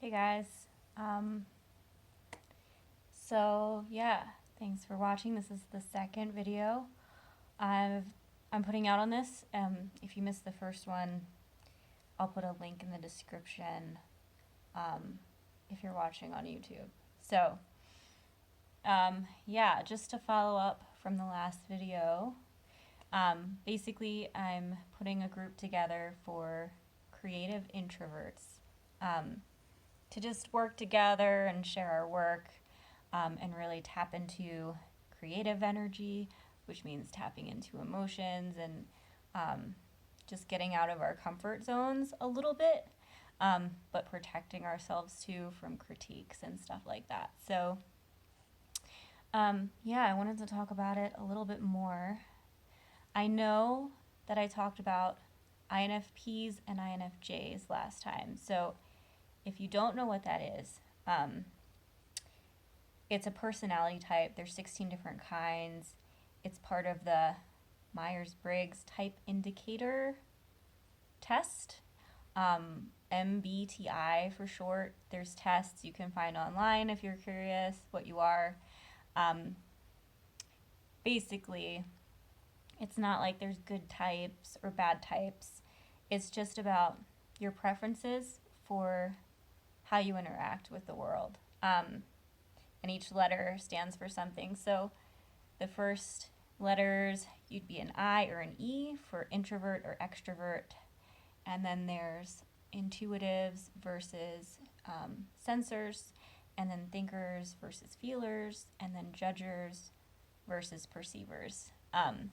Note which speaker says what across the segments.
Speaker 1: Hey guys. So yeah, thanks for watching. This is the second video I'm putting out on this. If you missed the first one, I'll put a link in the description if you're watching on YouTube. So yeah, just to follow up from the last video, basically I'm putting a group together for creative introverts to just work together and share our work and really tap into creative energy, which means tapping into emotions and just getting out of our comfort zones a little bit, but protecting ourselves too from critiques and stuff like that. So yeah, I wanted to talk about it a little bit more. I know that I talked about INFPs and INFJs last time. So if you don't know what that is, it's a personality type. There's 16 different kinds. It's part of the Myers-Briggs Type Indicator test, MBTI for short. There's tests you can find online if you're curious what you are. Basically, it's not like there's good types or bad types. It's just about your preferences for how you interact with the world. And each letter stands for something. So the first letters, you'd be an I or an E for introvert or extrovert. And then there's intuitives versus sensors, and then thinkers versus feelers, and then judgers versus perceivers. And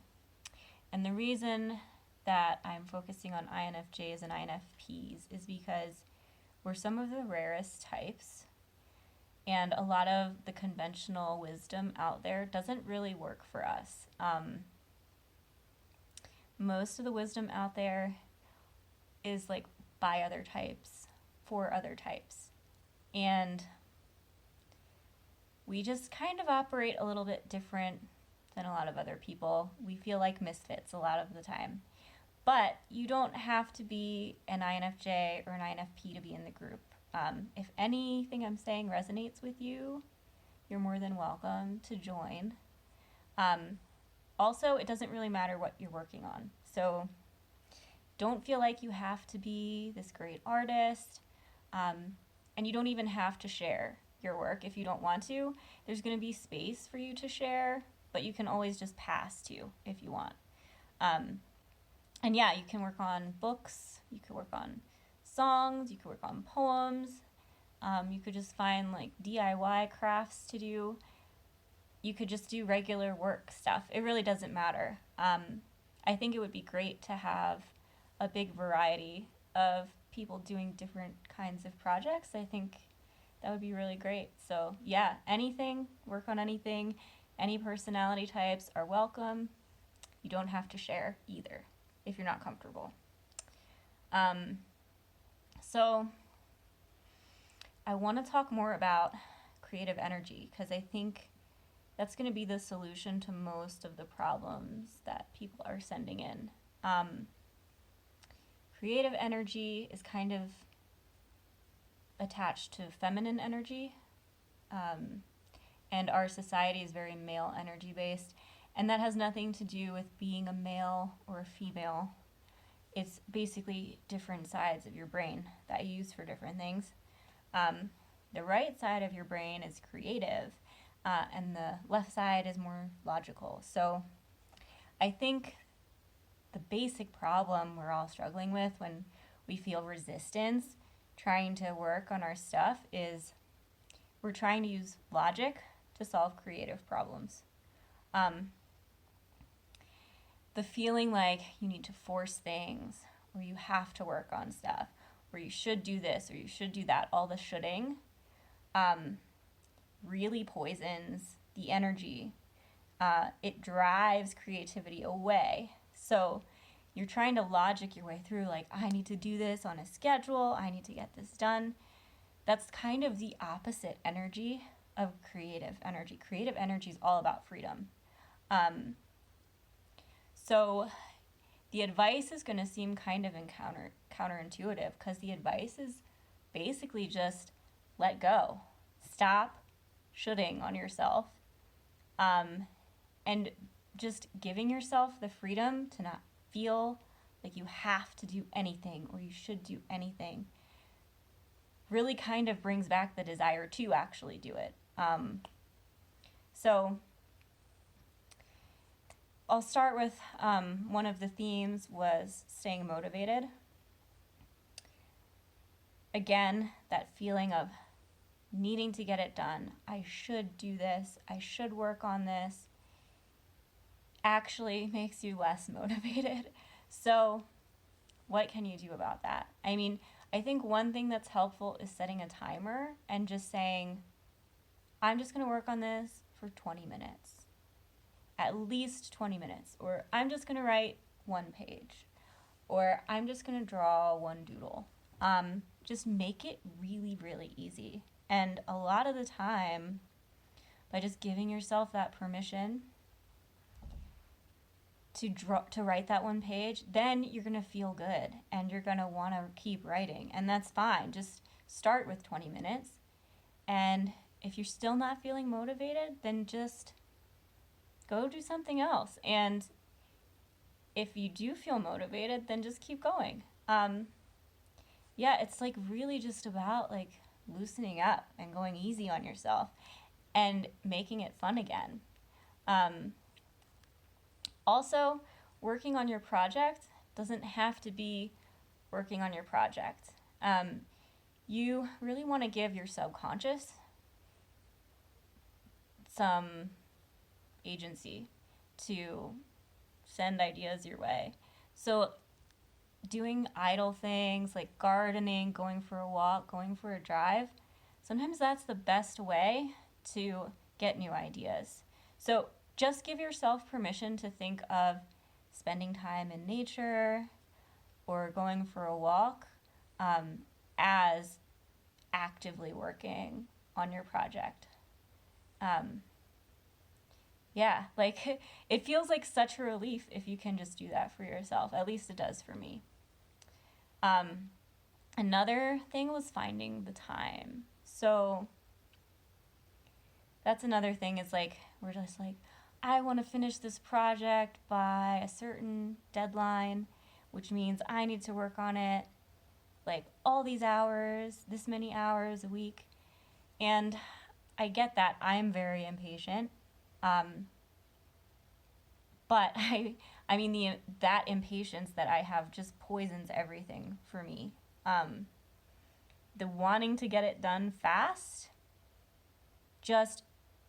Speaker 1: the reason that I'm focusing on INFJs and INFPs is because we're some of the rarest types, and a lot of the conventional wisdom out there doesn't really work for us. Most of the wisdom out there is like by other types, for other types. And we just kind of operate a little bit different than a lot of other people. We feel like misfits a lot of the time. But you don't have to be an INFJ or an INFP to be in the group. If anything I'm saying resonates with you, you're more than welcome to join. Also, it doesn't really matter what you're working on. So don't feel like you have to be this great artist. And you don't even have to share your work if you don't want to. There's going to be space for you to share, but you can always just pass to if you want. And yeah, you can work on books, you could work on songs, you could work on poems, you could just find like DIY crafts to do. You could just do regular work stuff. It really doesn't matter. I think it would be great to have a big variety of people doing different kinds of projects. I think that would be really great. So yeah, anything, work on anything. Any personality types are welcome. You don't have to share either if you're not comfortable. So I want to talk more about creative energy because I think that's going to be the solution to most of the problems that people are sending in. Creative energy is kind of attached to feminine energy, and our society is very male energy based, and that has nothing to do with being a male or a female. It's basically different sides of your brain that you use for different things. The right side of your brain is creative, and the left side is more logical. So I think the basic problem we're all struggling with when we feel resistance trying to work on our stuff is we're trying to use logic to solve creative problems. The feeling like you need to force things, or you have to work on stuff, or you should do this, or you should do that, all the shoulding, really poisons the energy. It drives creativity away. So you're trying to logic your way through, like, I need to do this on a schedule, I need to get this done. That's kind of the opposite energy of creative energy. Creative energy is all about freedom. So the advice is going to seem kind of counterintuitive because the advice is basically just let go. Stop shoulding on yourself. And just giving yourself the freedom to not feel like you have to do anything or you should do anything really kind of brings back the desire to actually do it. So I'll start with one of the themes was staying motivated. Again, that feeling of needing to get it done. I should do this. I should work on this. Actually makes you less motivated. So what can you do about that? I mean, I think one thing that's helpful is setting a timer and just saying, I'm just going to work on this for 20 minutes. At least 20 minutes. Or I'm just going to write one page. Or I'm just going to draw one doodle. Just make it really, really easy. And a lot of the time, by just giving yourself that permission to write that one page, then you're going to feel good and you're going to want to keep writing. And that's fine. Just start with 20 minutes. And if you're still not feeling motivated, then just go do something else. And if you do feel motivated, then just keep going. Yeah, it's like really just about like loosening up and going easy on yourself and making it fun again. Also, working on your project doesn't have to be working on your project. You really want to give your subconscious some agency to send ideas your way. So doing idle things like gardening, going for a walk, going for a drive, sometimes that's the best way to get new ideas. So just give yourself permission to think of spending time in nature or going for a walk as actively working on your project. Yeah, like it feels like such a relief if you can just do that for yourself. At least it does for me. Another thing was finding the time. So that's another thing is like, we're just like, I want to finish this project by a certain deadline, which means I need to work on it like all these hours, this many hours a week. And I get that. I'm very impatient. But I mean, that impatience that I have just poisons everything for me. The wanting to get it done fast just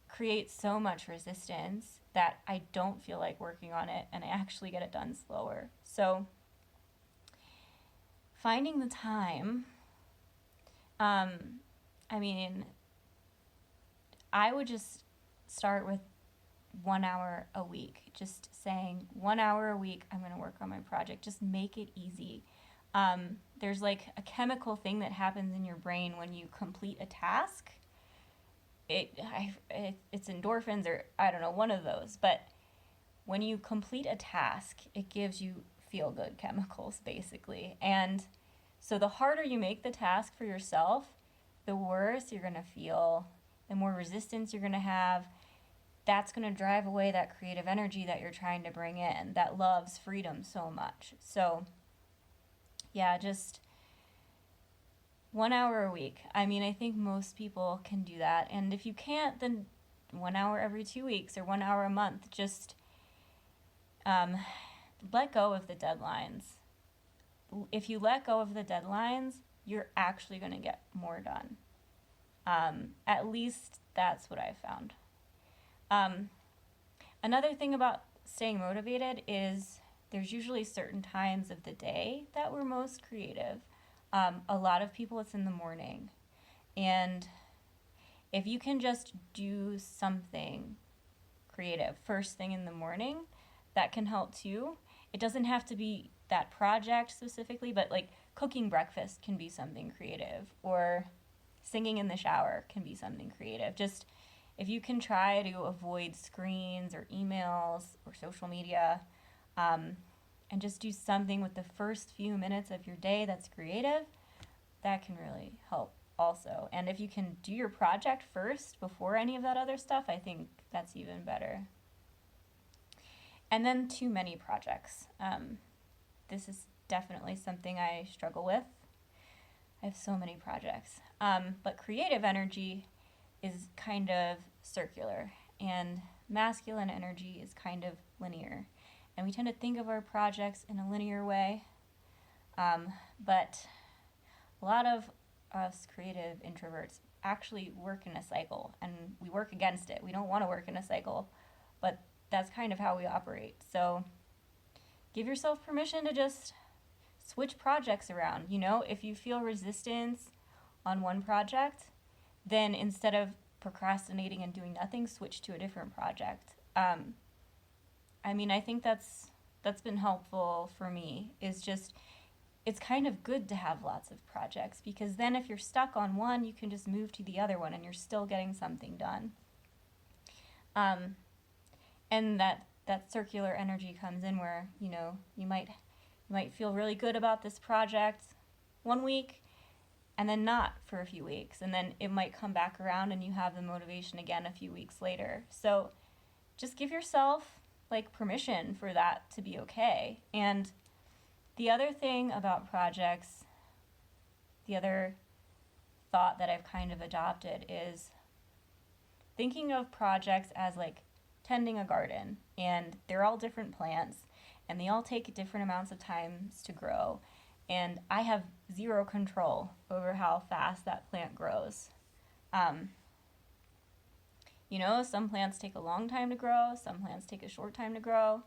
Speaker 1: creates so much resistance that I don't feel like working on it and I actually get it done slower. So finding the time, I mean, I would just start with 1 hour a week, just saying 1 hour a week, I'm going to work on my project. Just make it easy. There's like a chemical thing that happens in your brain when you complete a task. It's endorphins or I don't know, one of those. But when you complete a task, it gives you feel-good chemicals, basically. And so the harder you make the task for yourself, the worse you're going to feel, the more resistance you're going to have. That's going to drive away that creative energy that you're trying to bring in, that loves freedom so much. So, yeah, just 1 hour a week. I mean, I think most people can do that. And if you can't, then 1 hour every 2 weeks or 1 hour a month. Just let go of the deadlines. If you let go of the deadlines, you're actually going to get more done. At least that's what I've found. Another thing about staying motivated is there's usually certain times of the day that we're most creative. A lot of people, it's in the morning. And if you can just do something creative first thing in the morning, that can help too. It doesn't have to be that project specifically, but like cooking breakfast can be something creative, or singing in the shower can be something creative. Just if you can try to avoid screens or emails or social media, and just do something with the first few minutes of your day that's creative, that can really help also. And if you can do your project first before any of that other stuff, I think that's even better. And then too many projects. This is definitely something I struggle with. I have so many projects. But creative energy is kind of circular, and masculine energy is kind of linear. And we tend to think of our projects in a linear way. But a lot of us creative introverts actually work in a cycle, and we work against it. We don't want to work in a cycle, but that's kind of how we operate. So give yourself permission to just switch projects around. You know, if you feel resistance on one project, then instead of procrastinating and doing nothing, switch to a different project. I mean, I think that's been helpful for me, is just, it's kind of good to have lots of projects, because then if you're stuck on one, you can just move to the other one and you're still getting something done. And that circular energy comes in where, you know, you might feel really good about this project 1 week and then not for a few weeks, and then it might come back around and you have the motivation again a few weeks later. So just give yourself like permission for that to be okay. And the other thing about projects, the other thought that I've kind of adopted is thinking of projects as like tending a garden, and they're all different plants and they all take different amounts of time to grow, and I have zero control over how fast that plant grows. You know, some plants take a long time to grow, some plants take a short time to grow.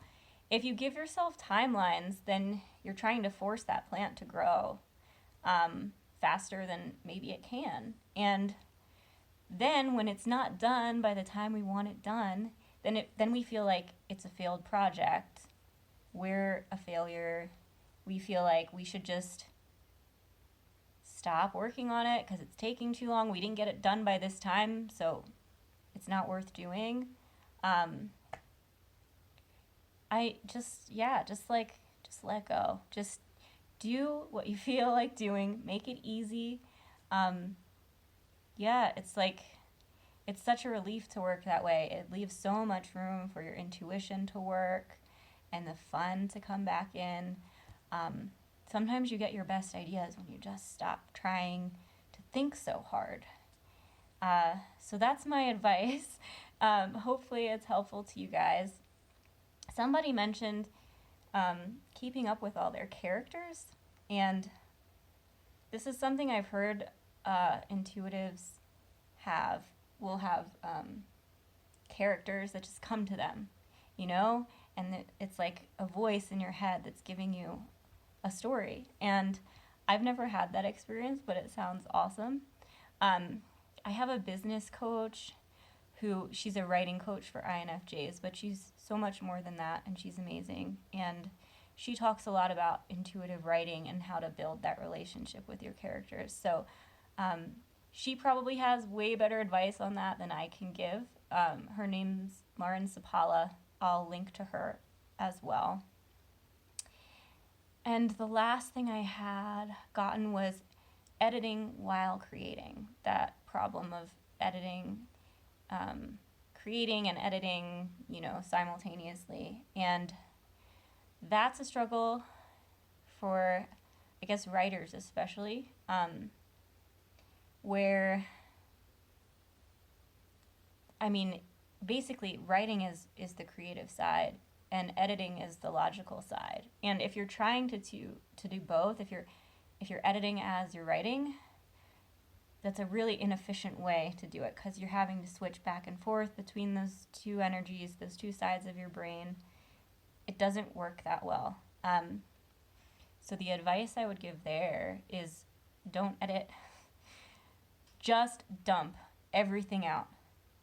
Speaker 1: If you give yourself timelines, then you're trying to force that plant to grow faster than maybe it can. And then when it's not done by the time we want it done, then we feel like it's a failed project. We're a failure. We feel like we should just stop working on it because it's taking too long. We didn't get it done by this time, so it's not worth doing. Just let go. Just do what you feel like doing. Make it easy. It's such a relief to work that way. It leaves so much room for your intuition to work and the fun to come back in. Sometimes you get your best ideas when you just stop trying to think so hard. So that's my advice. Hopefully it's helpful to you guys. Somebody mentioned keeping up with all their characters, and this is something I've heard intuitives will have characters that just come to them, you know, and it's like a voice in your head that's giving you a story. And I've never had that experience, but it sounds awesome. I have a business coach she's a writing coach for INFJs, but she's so much more than that, and she's amazing. And she talks a lot about intuitive writing and how to build that relationship with your characters. So she probably has way better advice on that than I can give. Her name's Lauren Sapala. I'll link to her as well. And the last thing I had gotten was editing while creating. That problem of creating and editing, you know, simultaneously. And that's a struggle for, I guess, writers especially, where, I mean, basically writing is the creative side and editing is the logical side. And if you're trying to do both, if you're editing as you're writing, that's a really inefficient way to do it, because you're having to switch back and forth between those two energies, those two sides of your brain. It doesn't work that well. So the advice I would give there is don't edit. Just dump everything out.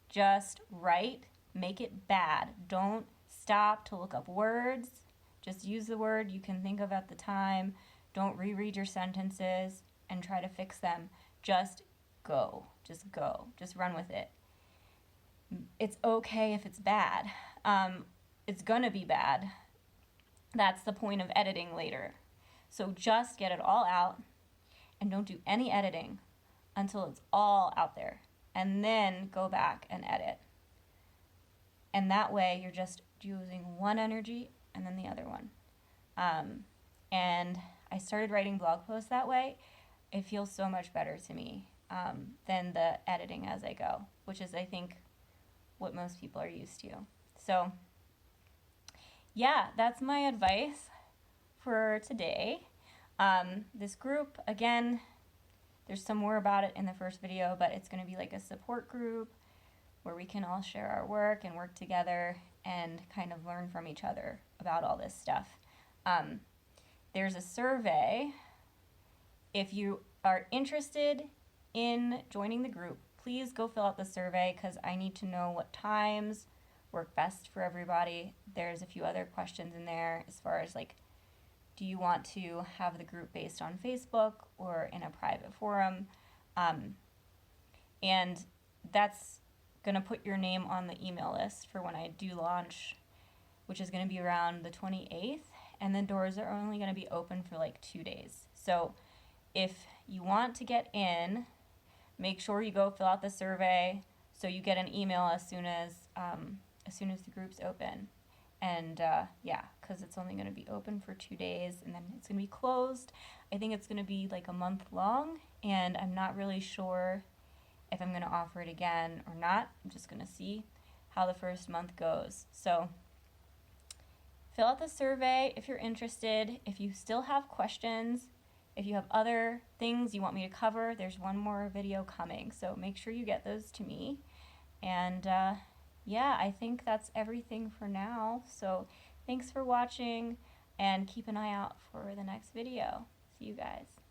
Speaker 1: Just write, make it bad. Don't stop to look up words. Just use the word you can think of at the time. Don't reread your sentences and try to fix them. Just go. Just run with it. It's okay if it's bad. It's gonna be bad. That's the point of editing later. So just get it all out and don't do any editing until it's all out there, and then go back and edit. And that way you're just using one energy and then the other one. And I started writing blog posts that way. It feels so much better to me than the editing as I go, which is, I think, what most people are used to. So yeah, that's my advice for today. This group, again, there's some more about it in the first video, but it's going to be like a support group where we can all share our work and work together and kind of learn from each other about all this stuff. There's a survey. If you are interested in joining the group, please go fill out the survey, because I need to know what times work best for everybody. There's a few other questions in there as far as like, do you want to have the group based on Facebook or in a private forum? And that's going to put your name on the email list for when I do launch, which is going to be around the 28th. And the doors are only going to be open for like 2 days. So if you want to get in, make sure you go fill out the survey so you get an email as soon as the group's open. And yeah, because it's only going to be open for 2 days and then it's going to be closed. I think it's going to be like a month long, and I'm not really sure if I'm going to offer it again or not. I'm just going to see how the first month goes. So fill out the survey if you're interested. If you still have questions, if you have other things you want me to cover, there's one more video coming. So make sure you get those to me. And yeah, I think that's everything for now. So thanks for watching, and keep an eye out for the next video. See you guys.